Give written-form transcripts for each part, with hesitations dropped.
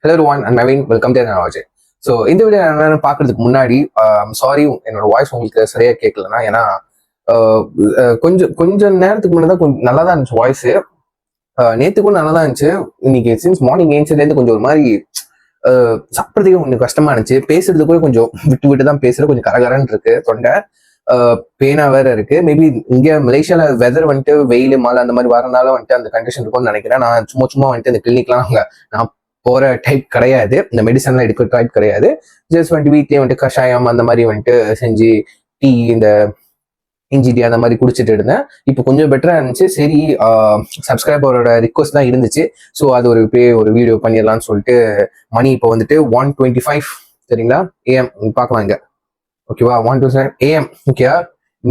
Hello everyone, I'm Naveen. Welcome to Analogy. So இந்த video என்னன்னு பார்க்கறதுக்கு முன்னாடி சாரி, என்னோட வாய்ஸ் உங்களுக்கு சரியா கேட்கலன்னா, ஏன்னா கொஞ்சம் நேரத்துக்கு முன்னாடி தான் கொஞ்சம் நல்லா தான் இருந்துச்சு வாய்ஸ். நேற்று கூட நல்லா தான் இருந்துச்சு. இன்னைக்கு சின்ஸ் மார்னிங் ஏன்ஸ்லேருந்து கொஞ்சம் ஒரு மாதிரி சாப்பிட்றதுக்கு கொஞ்சம் கஷ்டமா இருந்துச்சு. பேசுறது கூட கொஞ்சம் விட்டு விட்டு தான் பேசுறது, கொஞ்சம் கரகரன்னு இருக்கு தொண்டை. பெயினா வேற இருக்கு. மேபி இங்க மலேசியால வெதர் வந்துட்டு வெயில் மழை அந்த மாதிரி வரனால வந்துட்டு அந்த கண்டிஷன் இருக்கும்னு நினைக்கிறேன். நான் சும்மா வந்துட்டு இந்த கிளினிக்லாம் நான் போற டைப் கிடையாது, இந்த மெடிசன்லாம் எடுக்கிற டைப் கிடையாது. ஜஸ்ட் வந்துட்டு வீட்லயே வந்துட்டு கஷாயம் அந்த மாதிரி வந்துட்டு செஞ்சு டீ, இந்த இஞ்சி டீ அந்த மாதிரி குடிச்சிட்டு இருந்தேன். இப்போ கொஞ்சம் பெட்டரா இருந்துச்சு. சரி, சப்ஸ்கிரைபரோட ரிக்வஸ்ட் தான் இருந்துச்சு. ஸோ அது ஒரு வீடியோ பண்ணிடலாம்னு சொல்லிட்டு மணி இப்போ வந்துட்டு 1:25 சரிங்களா AM பார்க்கலாம் இங்க. ஓகேவா, 1:27 AM. ஓகேவா,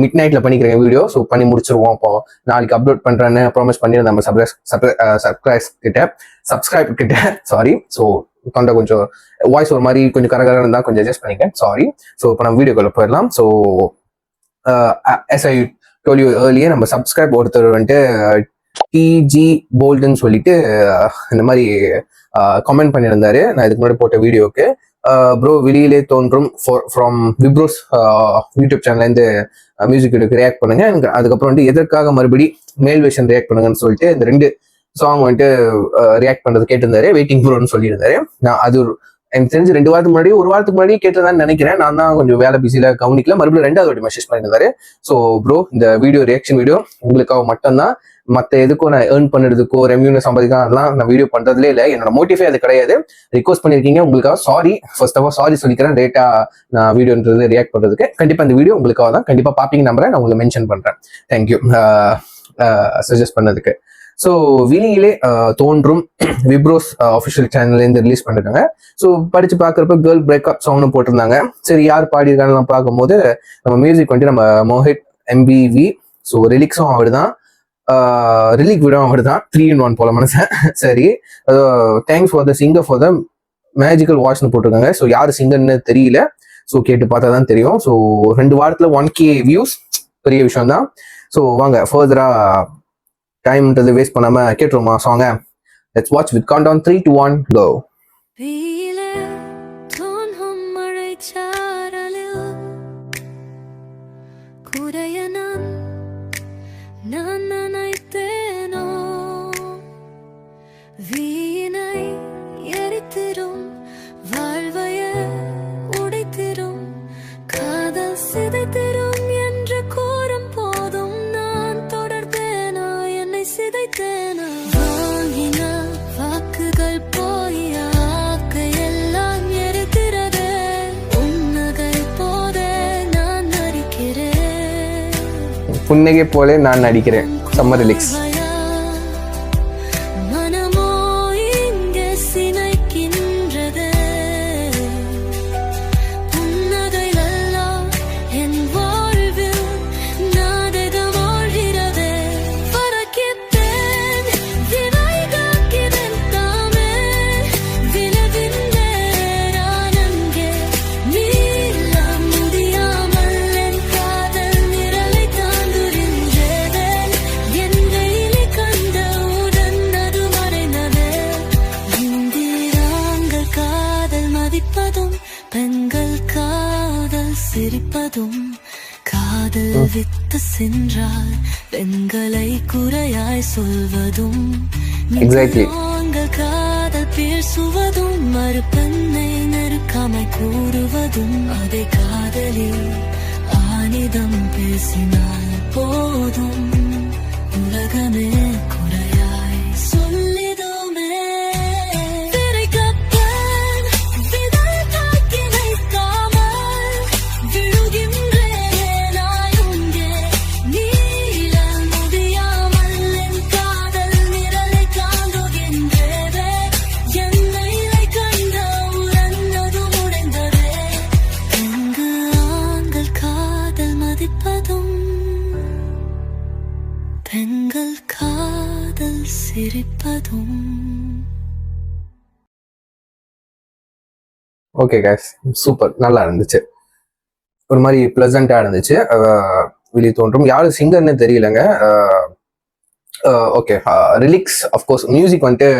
மிட் நைட்ல பண்ணிக்கிறேன் வீடியோ. ஸோ பண்ணி முடிச்சிருவோம். இப்போ நாளைக்கு அப்லோட் பண்றேன்னு ப்ராமிஸ் பண்ணி நம்ம சப்ஸ்கிரைப் கிட்ட சாரி. ஸோ தொண்டை கொஞ்சம் வாய்ஸ் ஒரு மாதிரி கொஞ்சம் கரகரம் இருந்தால் கொஞ்சம் அட்ஜஸ்ட் பண்ணிக்கேன், சாரி. ஸோ இப்போ நம்ம வீடியோக்குள்ள போயிடலாம். So as I told you earlier, நம்ம சப்ஸ்கிரைப் ஒருத்தர் வந்துட்டு டிஜி போல்டுன்னு சொல்லிட்டு இந்த மாதிரி கமெண்ட் பண்ணியிருந்தாரு நான் இதுக்கு முன்னாடி போட்ட வீடியோக்கு. ப்ரோ, வெளியிலே தோன்றும் ஃப்ரம் விப்ரோஸ் யூடியூப் சேனல்லேருந்து மியூசிக் வீடியோக்கு ரியாக்ட் பண்ணுங்க, எனக்கு அதுக்கப்புறம் வந்துட்டு எதற்காக மறுபடி மேல் வேஷன் ரியாக்ட் பண்ணுங்கன்னு சொல்லிட்டு இந்த 2 சாங் வந்துட்டு ரியாக்ட் பண்றது கேட்டிருந்தாரு. வெயிட்டிங் ப்ரோன்னு சொல்லியிருந்தாரு. நான் அது எனக்கு தெரிஞ்சு 2 வாரத்துக்கு முன்னாடி, 1 வாரத்துக்கு முன்னாடி கேட்டதான்னு நினைக்கிறேன். நான் தான் கொஞ்சம் வேலை பிஸியில கவனிக்கல. மறுபடியும் 2வது வாட்டி மெசேஜ் பண்ணியிருந்தாரு. ஸோ ப்ரோ, இந்த வீடியோ ரியாக்ஷன் வீடியோ உங்களுக்காக மட்டும்தான். மற்ற எதுக்கும் நான் ஏர்ன் பண்ணுறதுக்கோ ரெவன்யூ சம்பாதிக்கலாம் அதெல்லாம் நான் வீடியோ பண்றதுலே இல்லை. என்னோட மோட்டிவே அது கிடையாது. ரிக்வஸ்ட் பண்ணியிருக்கீங்க, உங்களுக்காக sorry. First of all sorry சொல்லிக்கிறேன் லேட்டா நான் வீடியோன்றது ரியாக்ட் பண்றதுக்கு. கண்டிப்பா இந்த வீடியோ உங்களுக்காக தான், கண்டிப்பா பாப்பீங்க நம்புறேன். நான் உங்களுக்கு மென்ஷன் பண்றேன். தேங்க்யூ சஜஸ்ட் பண்ணதுக்கு. ஸோ வெளியிலே தோன்றும் விப்ரோஸ் அஃபிஷியல் சேனல்லேருந்து ரிலீஸ் பண்ணிருக்காங்க. ஸோ படிச்சு பார்க்குறப்ப கேர்ள் பிரேக்அப் சாங்னு போட்டிருந்தாங்க. சரி, யார் பாடியிருக்காங்கன்னு பார்க்கும்போது நம்ம மியூசிக் வந்துட்டு நம்ம மோஹித் MBV. ஸோ ரிலிக்ஸும் அவர் தான், ரிலீக் விடும் அவர் தான். 3-in-1 போல மனசன். சரி, thanks for the singer for the magical வாய்ஸ்னு போட்டிருக்காங்க. ஸோ யார் சிங்கர்னு தெரியல. ஸோ கேட்டு பார்த்தா தான் தெரியும். ஸோ 2 வாரத்துல 1K வியூஸ் பெரிய விஷயம் தான். ஸோ வாங்க ஃபர்தரா டைம்ன்றது வேஸ்ட் பண்ணாம கேட்டுருமா சாங்க. Let's watch with count down 3, 2, 1 go. புன்னகை போலே நான் நடிக்கிறேன். சம்மர் ரிலிக்ஸ். பெண்கள் காதல் சிரிப்பதும், காதல் வித்து சென்றால் பெண்களை குறையாய் சொல்வதும், காதல் பேசுவதும், மறு பெண்ணை நெருக்காமை கூறுவதும், அதை காதலி ஆனிதம் பேசினால் போதும், உலகமே குறையாய் சொல்லிதுமே. பெண்கள் காதல் சிரிப்பதும். ஓகே கைஸ், சூப்பர், நல்லா இருந்துச்சு. ஒரு மாதிரி பிளசண்டா இருந்துச்சு. வெளியே தோன்றும் யாரு சிங்கர்னு தெரியலங்க. Okay, ரிலிக்ஸ் of course. மியூசிக் வந்துட்டு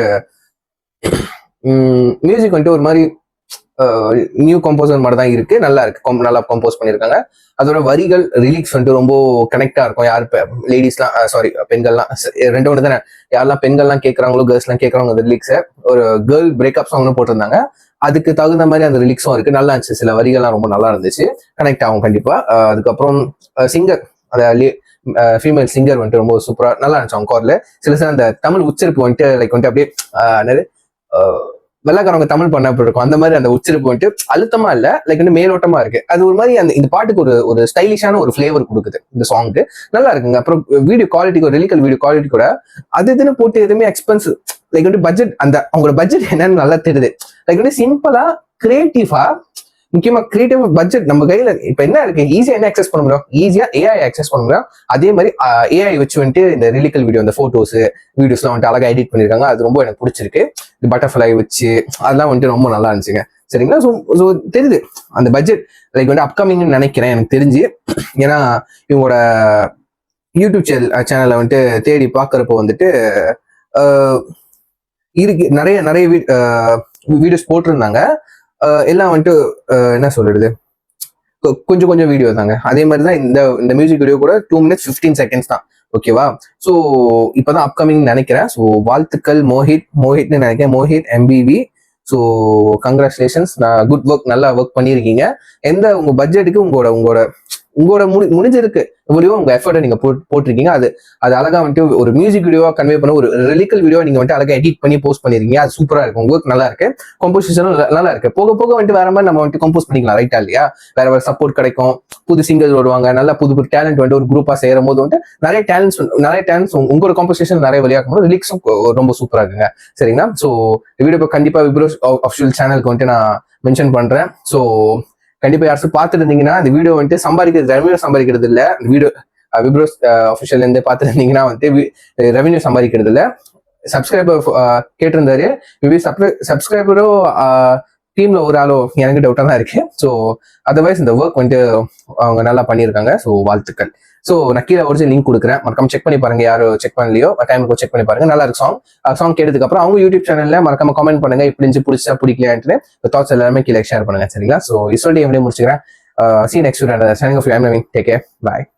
மியூசிக் வந்துட்டு ஒரு மாதிரி நியூ கம்போசர் மாதிரி தான் இருக்கு, நல்லா இருக்கு, நல்லா கம்போஸ் பண்ணியிருக்காங்க. அதோட வரிகள் லிரிக்ஸ் வந்துட்டு ரொம்ப கனெக்டா இருக்கும். யார் லேடிஸ்லாம் சாரி பெண்கள்லாம் ரெண்டு ஒன்று தானே, யாரெல்லாம் பெண்கள்லாம் கேட்கறாங்களோ கேர்ள்ஸ்லாம் கேட்கறாங்க அந்த லிரிக்ஸை. ஒரு கேர்ள் பிரேக்கப் சாங்னு போட்டிருந்தாங்க, அதுக்கு தகுந்த மாதிரி அந்த லிரிக்ஸும் இருக்கு, நல்லா இருந்துச்சு. சில வரிகள்லாம் ரொம்ப நல்லா இருந்துச்சு, கனெக்ட் ஆகும் கண்டிப்பா. அதுக்கப்புறம் சிங்கர், அந்த ஃபீமேல் சிங்கர் வந்துட்டு ரொம்ப சூப்பரா நல்லா இருந்துச்சு அவங்க குரல்ல. சில அந்த தமிழ் உச்சரிப்பு வந்துட்டு லைக் வந்துட்டு அப்படியே என்னது வெள்ளக்காரவங்க தமிழ் பண்ண அப்படி இருக்கும், அந்த மாதிரி அந்த உச்சரிப்பு வந்துட்டு அழுத்தமா இல்ல, லைக் வந்து மேலோட்டமா இருக்கு. அது ஒரு மாதிரி அந்த இந்த பாட்டுக்கு ஒரு ஸ்டைலிஷான ஒரு ஃபிளேவர் கொடுக்குது இந்த சாங்க்கு, நல்லா இருக்குங்க. அப்புறம் வீடியோ குவாலிட்டி, ஒரு லிரிக்கல் வீடியோ குவாலிட்டி கூட அது இதுன்னு போட்டு எதுவுமே எக்ஸ்பென்சிவ், லைக் வந்து பட்ஜெட், அந்த அவங்களோட பட்ஜெட் என்னன்னு நல்லா தெரியுது. லைக் வந்து சிம்பிளா கிரியேட்டிவா, முக்கியமா கிரியேட்டிவ் பட்ஜெட் நம்ம கையில இப்ப என்ன இருக்கு, ஈஸியா என்ன அக்சஸ் பண்ண முடியும், ஈஸியா ஏஐ அக்சஸ் பண்ண முடியும். அதே மாதிரி ஏஐ வச்சு வந்துட்டு இந்த லிரிக்கல் வீடியோ, இந்த போட்டோஸ் வீடியோஸ்லாம் வந்துட்டு அழகா எடிட் பண்ணிருக்காங்க, அது ரொம்ப எனக்கு பிடிச்சிருக்கு. இந்த பட்டர்ஃபிளை வச்சு அதெல்லாம் வந்துட்டு ரொம்ப நல்லா இருந்துச்சுங்க. சரிங்களா? ஸோ தெரியுது அந்த பட்ஜெட் லைக் வந்து அப்கமிங்னு நினைக்கிறேன் எனக்கு தெரிஞ்சு. ஏன்னா இவங்களோட யூடியூப் சேனலை வந்துட்டு தேடி பார்க்கறப்போ வந்துட்டு இருக்கு, நிறைய நிறைய வீடியோஸ் போட்டிருந்தாங்க. எல்லாம் வந்துட்டு என்ன சொல்றது, கொஞ்சம் கொஞ்சம் வீடியோ தாங்க. அதே மாதிரி தான் இந்த மியூசிக் வீடியோ கூட 2 minutes 15 seconds தான். ஓகேவா? ஸோ இப்போதான் அப்கமிங் நினைக்கிறேன். ஸோ வாழ்த்துக்கள் மோஹித்னு நினைக்கிறேன், Mohit MBV. So congratulations, good work, நல்லா ஒர்க் பண்ணியிருக்கீங்க. உங்க பட்ஜெட்டுக்கு உங்களோட முடிஞ்சிருக்கு இவ்வளோ உங்க எஃபர்ட்டை நீங்க போட்டிருக்கீங்க. அது அழகா வந்துட்டு ஒரு மியூசிக் வீடியோவா கன்வே பண்ண, ஒரு லிரிக்கல் வீடியோ நீங்க வந்துட்டு அழகா எடிட் பண்ணி போஸ்ட் பண்ணிருக்கீங்க. அது சூப்பரா இருக்கு, உங்க ஒர்க் நல்லா இருக்கு, கம்போசிஷனும் நல்லா இருக்கு. போக போக வந்துட்டு வேற மாதிரி நம்ம வந்துட்டு கம்போஸ் பண்ணிக்கலாம், ரைட்டா இல்லையா? வேற சப்போர்ட் கிடைக்கும், புது சிங்கர்ஸ் வருவாங்க, நல்லா புது டேலண்ட் வந்துட்டு ஒரு குரூப்பா சேரும் போது வந்துட்டு நிறைய டேலண்ட்ஸ் உங்களோட கம்போசிஷன் நிறைய வெளியாகும் போது லிரிக்ஸும் ரொம்ப சூப்பரா இருக்குங்க. சரிங்களா? ஸோ வீடியோ கண்டிப்பா விப்ரோஸ் அஃபிஷியல் சேனலுக்கு வந்துட்டு நான் மென்ஷன் பண்றேன். ஸோ கண்டிப்பா யாராச்சும் பார்த்துட்டு இருந்தீங்கன்னா, இந்த வீடியோ வந்துட்டு ரெவன்யூ சம்பாதிக்கிறது இல்ல, வீடியோ விப்ரோஸ் அஃபிஷியல் இருந்து பார்த்துட்டு இருந்தீங்கன்னா வந்துட்டு ரெவன்யூ சம்பாதிக்கிறது இல்ல. சப்ஸ்கிரைபர் கேட்டிருந்தாரு, மேபி சப்ஸ்கிரைபரோ டீம்ல ஒரு ஆளோ எனக்கு டவுட்டா தான் இருக்கு. ஸோ அதர்வைஸ் இந்த ஒர்க் வந்துட்டு அவங்க நல்லா பண்ணியிருக்காங்க. ஸோ வாழ்த்துக்கள். ஸோ நான் கீழே ஒரிஜினல் லிங்க் கொடுக்குறேன், மறக்காம செக் பண்ணி பாருங்க. யாரும் செக் பண்ணலையோ டைமுக்கு செக் பண்ணி பாருங்க, நல்லா இருக்கு சாங் கேட்டதுக்கு அப்புறம் அவங்க யூடியூப் சேனல்ல மறக்காம கமெண்ட் பண்ணுங்க, இப்படி இருந்துச்சு, பிடிச்சா பிடிக்கலையான்ட்டு தாட்ஸ் எல்லாமே கீழே ஷேர் பண்ணுங்க. சரிங்களா? ஸோ இஸ்ரோலி எப்படி முடிச்சுக்கிறேன். See you next week. Signing off. I'm Naveen. Take care. Bye.